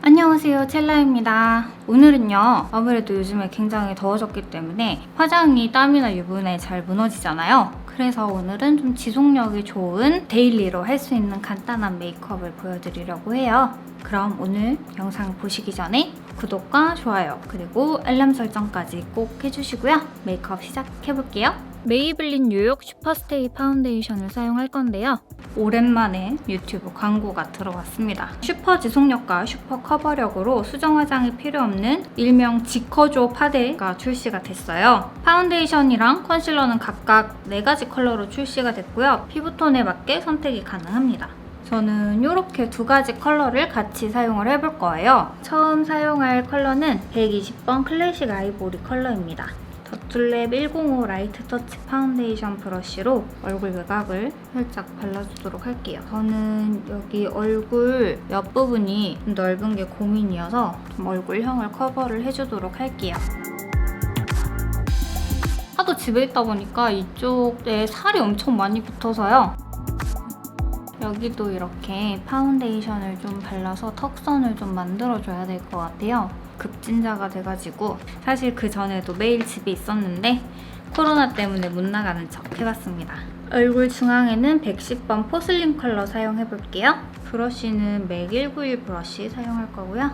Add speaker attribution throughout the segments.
Speaker 1: 안녕하세요, 첼라입니다. 오늘은요, 아무래도 요즘에 굉장히 더워졌기 때문에 화장이 땀이나 유분에 잘 무너지잖아요. 그래서 오늘은 좀 지속력이 좋은 데일리로 할 수 있는 간단한 메이크업을 보여드리려고 해요. 그럼 오늘 영상 보시기 전에 구독과 좋아요 그리고 알람 설정까지 꼭 해주시고요. 메이크업 시작해볼게요. 메이블린 뉴욕 슈퍼스테이 파운데이션을 사용할 건데요. 오랜만에 유튜브 광고가 들어왔습니다. 슈퍼 지속력과 슈퍼 커버력으로 수정 화장이 필요 없는 일명 지커조 파데가 출시가 됐어요. 파운데이션이랑 컨실러는 각각 4가지 컬러로 출시가 됐고요. 피부톤에 맞게 선택이 가능합니다. 저는 이렇게 2가지 컬러를 같이 사용을 해볼 거예요. 처음 사용할 컬러는 120번 클래식 아이보리 컬러입니다. 더툴랩 105 라이트 터치 파운데이션 브러쉬로 얼굴 외곽을 살짝 발라주도록 할게요. 저는 여기 얼굴 옆부분이 좀 넓은 게 고민이어서 좀 얼굴형을 커버를 해주도록 할게요. 하도 집에 있다 보니까 이쪽에 살이 엄청 많이 붙어서요. 여기도 이렇게 파운데이션을 좀 발라서 턱선을 좀 만들어줘야 될 것 같아요. 급진자가 돼가지고 사실 그 전에도 매일 집에 있었는데 코로나 때문에 못 나가는 척 해봤습니다. 얼굴 중앙에는 110번 포슬린 컬러 사용해볼게요. 브러쉬는 맥 191 브러쉬 사용할 거고요.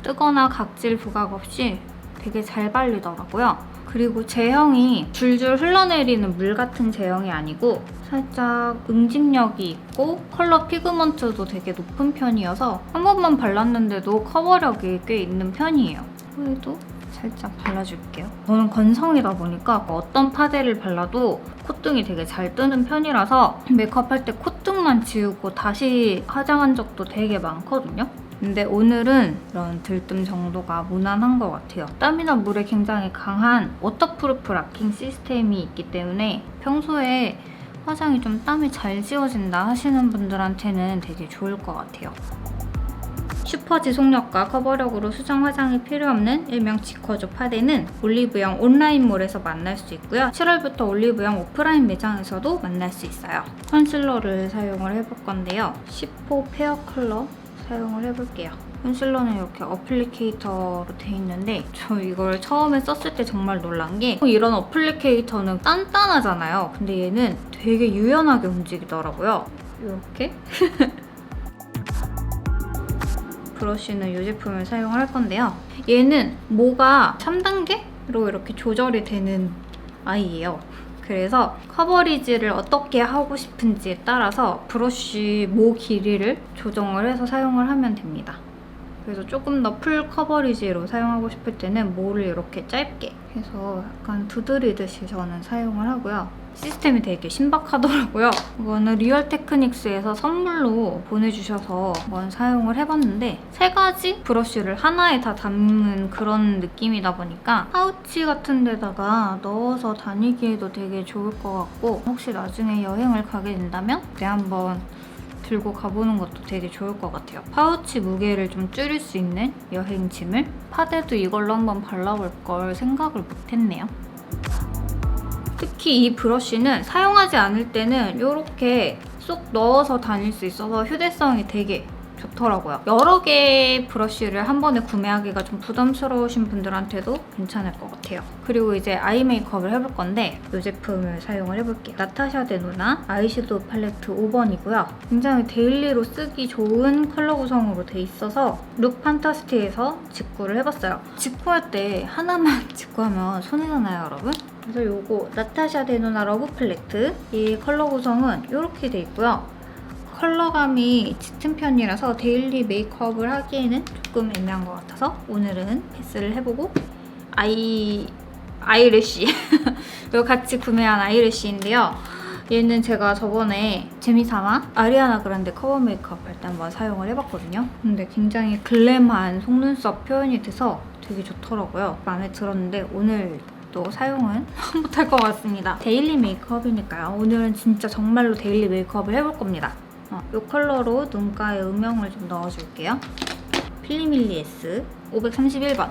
Speaker 1: 뜨거나 각질 부각 없이 되게 잘 발리더라고요. 그리고 제형이 줄줄 흘러내리는 물 같은 제형이 아니고 살짝 응집력이 있고 컬러 피그먼트도 되게 높은 편이어서 한 번만 발랐는데도 커버력이 꽤 있는 편이에요. 코에도 살짝 발라줄게요. 저는 건성이다 보니까 어떤 파데를 발라도 콧등이 되게 잘 뜨는 편이라서 메이크업 할 때 콧등만 지우고 다시 화장한 적도 되게 많거든요. 근데 오늘은 이런 들뜸 정도가 무난한 것 같아요. 땀이나 물에 굉장히 강한 워터프루프 락킹 시스템이 있기 때문에 평소에 화장이 좀 땀이 잘 지워진다 하시는 분들한테는 되게 좋을 것 같아요. 슈퍼 지속력과 커버력으로 수정 화장이 필요 없는 일명 지커조 파데는 올리브영 온라인몰에서 만날 수 있고요. 7월부터 올리브영 오프라인 매장에서도 만날 수 있어요. 컨실러를 사용을 해볼 건데요. 10호 페어 컬러 사용을 해볼게요. 컨실러는 이렇게 어플리케이터로 돼 있는데 저 이걸 처음에 썼을 때 정말 놀란 게 이런 어플리케이터는 단단하잖아요. 근데 얘는 되게 유연하게 움직이더라고요. 이렇게 브러쉬는 이 제품을 사용을 할 건데요. 얘는 모가 3단계로 이렇게 조절이 되는 아이예요. 그래서 커버리지를 어떻게 하고 싶은지에 따라서 브러쉬 모 길이를 조정을 해서 사용을 하면 됩니다. 그래서 조금 더 풀 커버리지로 사용하고 싶을 때는 모를 이렇게 짧게 해서 약간 두드리듯이 저는 사용을 하고요. 시스템이 되게 신박하더라고요. 이거는 리얼 테크닉스에서 선물로 보내주셔서 한번 사용을 해봤는데 3가지 브러쉬를 하나에 다 담는 그런 느낌이다 보니까 파우치 같은 데다가 넣어서 다니기에도 되게 좋을 것 같고 혹시 나중에 여행을 가게 된다면 그때 한번 들고 가보는 것도 되게 좋을 것 같아요. 파우치 무게를 좀 줄일 수 있는 여행짐을 파데도 이걸로 한번 발라볼 걸 생각을 못했네요. 특히 이 브러쉬는 사용하지 않을 때는 이렇게 쏙 넣어서 다닐 수 있어서 휴대성이 되게 좋더라고요. 여러 개의 브러쉬를 한 번에 구매하기가 좀 부담스러우신 분들한테도 괜찮을 것 같아요. 그리고 이제 아이 메이크업을 해볼 건데 이 제품을 사용을 해볼게요. 나타샤 데누나 아이섀도우 팔레트 5번이고요. 굉장히 데일리로 쓰기 좋은 컬러 구성으로 돼 있어서 룩 판타스티에서 직구를 해봤어요. 직구할 때 하나만 직구하면 손해잖아요, 여러분? 그래서 요거 나타샤 데누나 러브 팔레트 이 컬러 구성은 이렇게 돼 있고요. 컬러감이 짙은 편이라서 데일리 메이크업을 하기에는 조금 애매한 것 같아서 오늘은 패스를 해보고 아이래쉬 이거 같이 구매한 아이래쉬인데요. 얘는 제가 저번에 재미삼아 아리아나 그란데 커버 메이크업 할 때 한번 사용을 해봤거든요. 근데 굉장히 글램한 속눈썹 표현이 돼서 되게 좋더라고요. 마음에 들었는데 오늘 또 사용은 못할 것 같습니다. 데일리 메이크업이니까요. 오늘은 진짜 정말로 데일리 메이크업을 해볼 겁니다. 이 컬러로 눈가에 음영을 좀 넣어줄게요. 필리밀리 S 531번.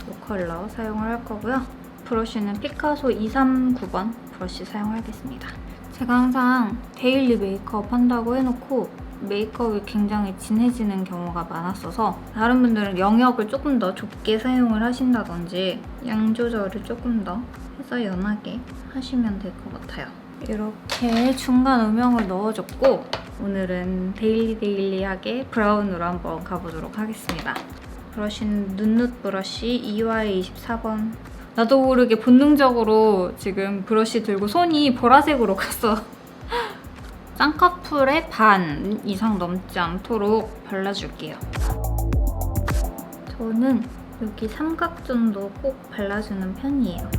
Speaker 1: 이 컬러 사용을 할 거고요. 브러쉬는 피카소 239번 브러쉬 사용하겠습니다. 제가 항상 데일리 메이크업 한다고 해놓고 메이크업이 굉장히 진해지는 경우가 많았어서 다른 분들은 영역을 조금 더 좁게 사용을 하신다든지 양 조절을 조금 더 해서 연하게 하시면 될 것 같아요. 이렇게 중간 음영을 넣어줬고 오늘은 데일리하게 브라운으로 한번 가보도록 하겠습니다. 브러쉬는 눈눕 브러쉬 EY24번. 나도 모르게 본능적으로 지금 브러쉬 들고 손이 보라색으로 갔어. 쌍꺼풀의 반 이상 넘지 않도록 발라줄게요. 저는 여기 삼각존도 꼭 발라주는 편이에요.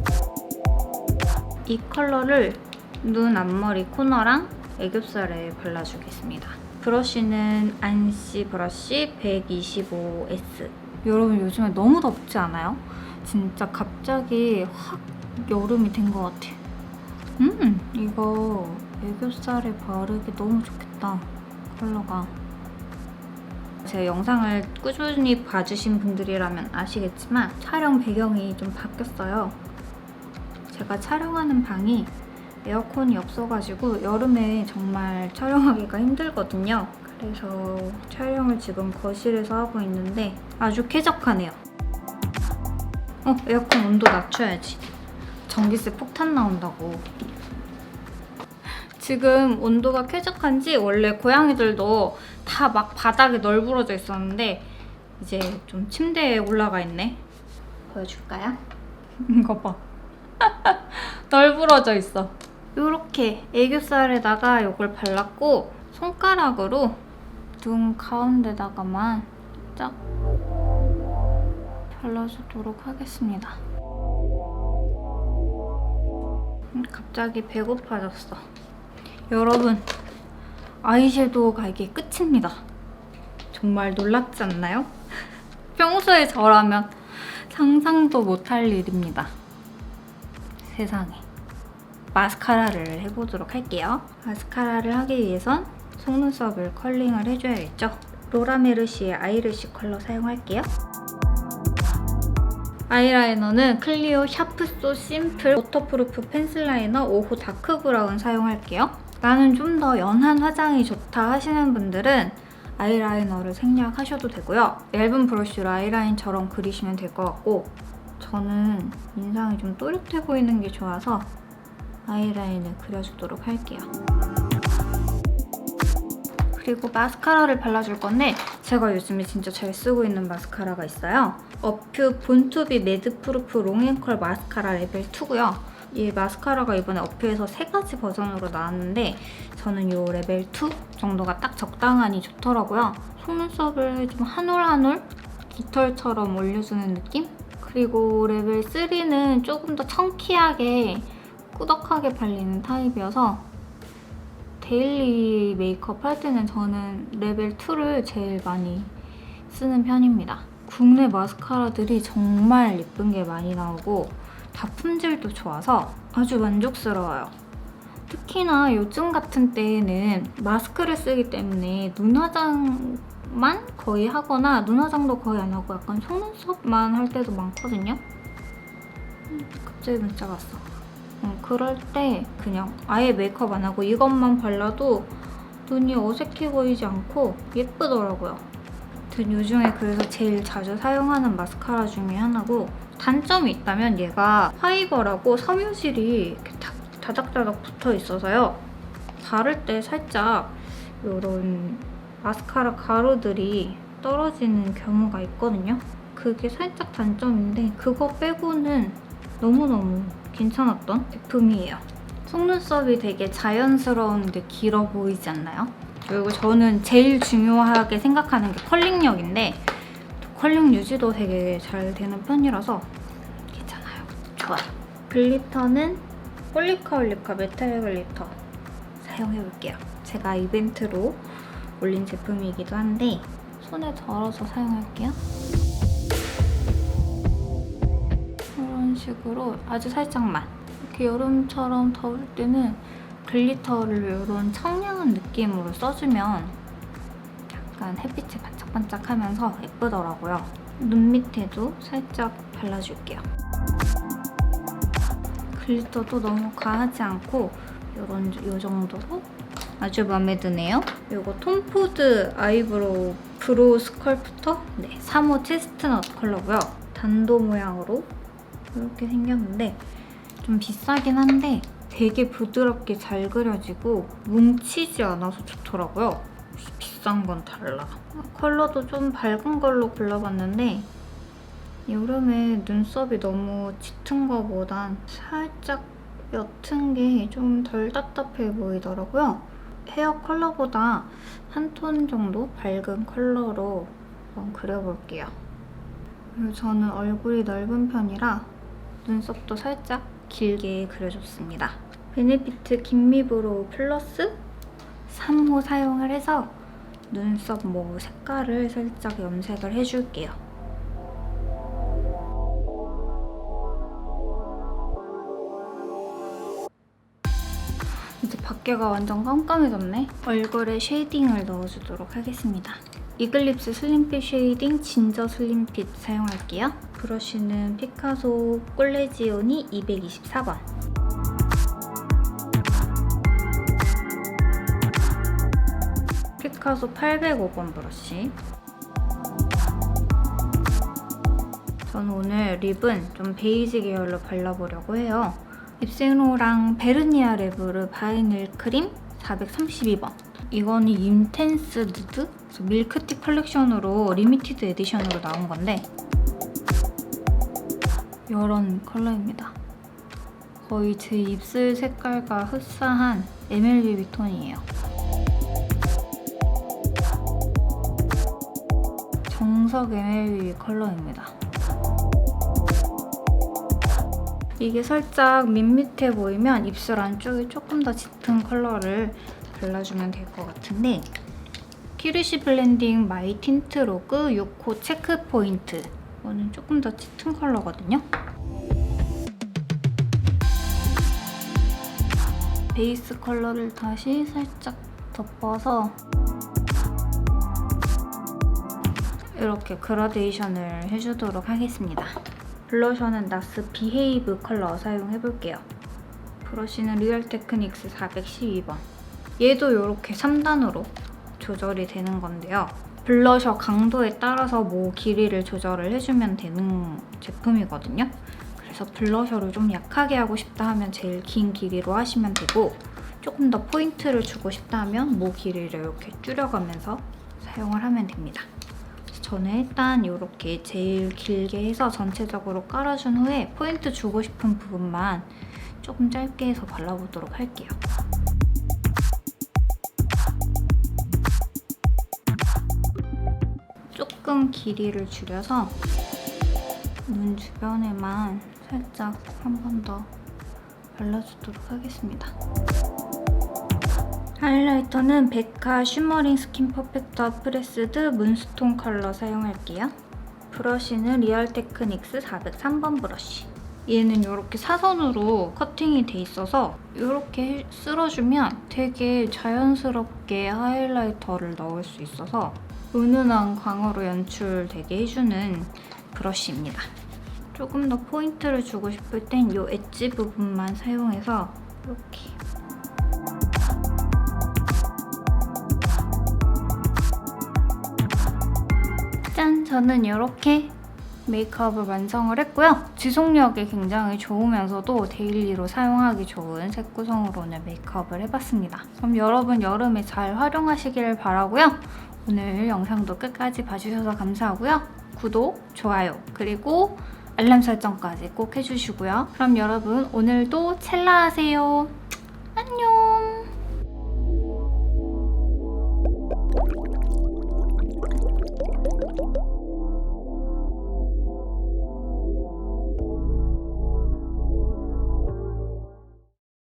Speaker 1: 이 컬러를 눈 앞머리 코너랑 애교살에 발라주겠습니다. 브러쉬는 안시 브러쉬 125S. 여러분 요즘에 너무 덥지 않아요? 진짜 갑자기 확 여름이 된 것 같아. 이거 애교살에 바르기 너무 좋겠다. 컬러가. 제 영상을 꾸준히 봐주신 분들이라면 아시겠지만 촬영 배경이 좀 바뀌었어요. 제가 촬영하는 방이 에어컨이 없어가지고 여름에 정말 촬영하기가 힘들거든요. 그래서 촬영을 지금 거실에서 하고 있는데 아주 쾌적하네요. 에어컨 온도 낮춰야지. 전기세 폭탄 나온다고. 지금 온도가 쾌적한지 원래 고양이들도 다 막 바닥에 널브러져 있었는데 이제 좀 침대에 올라가 있네. 보여줄까요? 이거 봐. 널브러져 있어. 이렇게 애교살에다가 이걸 발랐고 손가락으로 눈 가운데다가만 쫙 발라주도록 하겠습니다. 갑자기 배고파졌어. 여러분, 아이섀도우가 이게 끝입니다. 정말 놀랍지 않나요? 평소에 저라면 상상도 못할 일입니다. 세상에. 마스카라를 해보도록 할게요. 마스카라를 하기 위해선 속눈썹을 컬링을 해줘야겠죠? 로라메르시의 아이래쉬 컬러 사용할게요. 아이라이너는 클리오 샤프소 심플 워터프루프 펜슬 라이너 5호 다크 브라운 사용할게요. 나는 좀 더 연한 화장이 좋다 하시는 분들은 아이라이너를 생략하셔도 되고요. 얇은 브러쉬로 아이라인처럼 그리시면 될 것 같고 저는 인상이 좀 또렷해 보이는 게 좋아서 아이라인을 그려주도록 할게요. 그리고 마스카라를 발라줄 건데 제가 요즘에 진짜 잘 쓰고 있는 마스카라가 있어요. 어퓨 본투비 매드 프루프 롱앤컬 마스카라 레벨 2고요. 이 마스카라가 이번에 어퓨에서 3가지 버전으로 나왔는데 저는 이 레벨 2 정도가 딱 적당하니 좋더라고요. 속눈썹을 좀 한 올 한 올 깃털처럼 올려주는 느낌? 그리고 레벨 3는 조금 더 청키하게 꾸덕하게 발리는 타입이어서 데일리 메이크업 할 때는 저는 레벨 2를 제일 많이 쓰는 편입니다. 국내 마스카라들이 정말 예쁜 게 많이 나오고 다 품질도 좋아서 아주 만족스러워요. 특히나 요즘 같은 때에는 마스크를 쓰기 때문에 눈화장만 거의 하거나 눈화장도 거의 안 하고 약간 속눈썹만 할 때도 많거든요. 갑자기 문자가 왔어. 그럴 때 그냥 아예 메이크업 안 하고 이것만 발라도 눈이 어색해 보이지 않고 예쁘더라고요. 요즘에 그래서 제일 자주 사용하는 마스카라 중에 하나고 단점이 있다면 얘가 파이버라고 섬유질이 이렇게 다닥다닥 붙어 있어서요. 바를 때 살짝 이런 마스카라 가루들이 떨어지는 경우가 있거든요. 그게 살짝 단점인데 그거 빼고는 너무너무 괜찮았던 제품이에요. 속눈썹이 되게 자연스러운데 길어 보이지 않나요? 그리고 저는 제일 중요하게 생각하는 게 컬링력인데 컬링 유지도 되게 잘 되는 편이라서 괜찮아요. 좋아요. 글리터는 홀리카 메탈 글리터 사용해볼게요. 제가 이벤트로 올린 제품이기도 한데 손에 덜어서 사용할게요. 이런 식으로 아주 살짝만. 이렇게 여름처럼 더울 때는 글리터를 이런 청량한 느낌으로 써주면 약간 햇빛이 반짝반짝하면서 예쁘더라고요. 눈 밑에도 살짝 발라줄게요. 글리터도 너무 과하지 않고 요 정도로 아주 마음에 드네요. 이거 톰포드 아이브로우 브로우 스컬프터 3호 체스트넛 컬러고요. 단도 모양으로 이렇게 생겼는데 좀 비싸긴 한데 되게 부드럽게 잘 그려지고 뭉치지 않아서 좋더라고요. 비싼 건 달라. 컬러도 좀 밝은 걸로 골라봤는데 여름에 눈썹이 너무 짙은 거보단 살짝 옅은 게 좀 덜 답답해 보이더라고요. 헤어 컬러보다 한 톤 정도 밝은 컬러로 한번 그려볼게요. 그리고 저는 얼굴이 넓은 편이라 눈썹도 살짝 길게 그려줬습니다. 베네피트 긴미브로우 플러스 3호 사용을 해서 눈썹 색깔을 살짝 염색을 해줄게요. 이제 밖에가 완전 깜깜해졌네. 얼굴에 쉐이딩을 넣어주도록 하겠습니다. 이글립스 슬림핏 쉐이딩 진저 슬림핏 사용할게요. 브러쉬는 피카소 꼴레지오니 224번. 피카소 805번 브러쉬. 저는 오늘 립은 좀 베이지 계열로 발라보려고 해요. 입생로랑 베르니아 레브르 바이닐 크림 432번. 이거는 인텐스 누드? 밀크티 컬렉션으로 리미티드 에디션으로 나온 건데 이런 컬러입니다. 거의 제 입술 색깔과 흡사한 MLB 톤이에요. 정석 MLB 컬러입니다. 이게 살짝 밋밋해 보이면 입술 안쪽에 조금 더 짙은 컬러를 발라주면 될 것 같은데 키르시 블렌딩 마이 틴트 로그 6호 체크 포인트. 이거는 조금 더 짙은 컬러거든요. 베이스 컬러를 다시 살짝 덮어서 이렇게 그라데이션을 해주도록 하겠습니다. 블러셔는 나스 비헤이브 컬러 사용해볼게요. 브러쉬는 리얼 테크닉스 412번. 얘도 이렇게 3단으로 조절이 되는 건데요. 블러셔 강도에 따라서 길이를 조절을 해주면 되는 제품이거든요. 그래서 블러셔를 좀 약하게 하고 싶다 하면 제일 긴 길이로 하시면 되고 조금 더 포인트를 주고 싶다 하면 길이를 이렇게 줄여가면서 사용을 하면 됩니다. 저는 일단 이렇게 제일 길게 해서 전체적으로 깔아준 후에 포인트 주고 싶은 부분만 조금 짧게 해서 발라보도록 할게요. 조금 길이를 줄여서 눈 주변에만 살짝 한 번 더 발라주도록 하겠습니다. 하이라이터는 베카 쉬머링 스킨 퍼펙터 프레스드 문스톤 컬러 사용할게요. 브러쉬는 리얼 테크닉스 403번 브러쉬. 얘는 이렇게 사선으로 커팅이 돼 있어서 이렇게 쓸어주면 되게 자연스럽게 하이라이터를 넣을 수 있어서 은은한 광으로 연출되게 해주는 브러쉬입니다. 조금 더 포인트를 주고 싶을 땐 이 엣지 부분만 사용해서 이렇게 짠! 저는 이렇게 메이크업을 완성을 했고요. 지속력이 굉장히 좋으면서도 데일리로 사용하기 좋은 색 구성으로 오늘 메이크업을 해봤습니다. 그럼 여러분 여름에 잘 활용하시길 바라고요. 오늘 영상도 끝까지 봐주셔서 감사하고요. 구독, 좋아요, 그리고 알람 설정까지 꼭 해주시고요. 그럼 여러분 오늘도 첼라하세요. 안녕!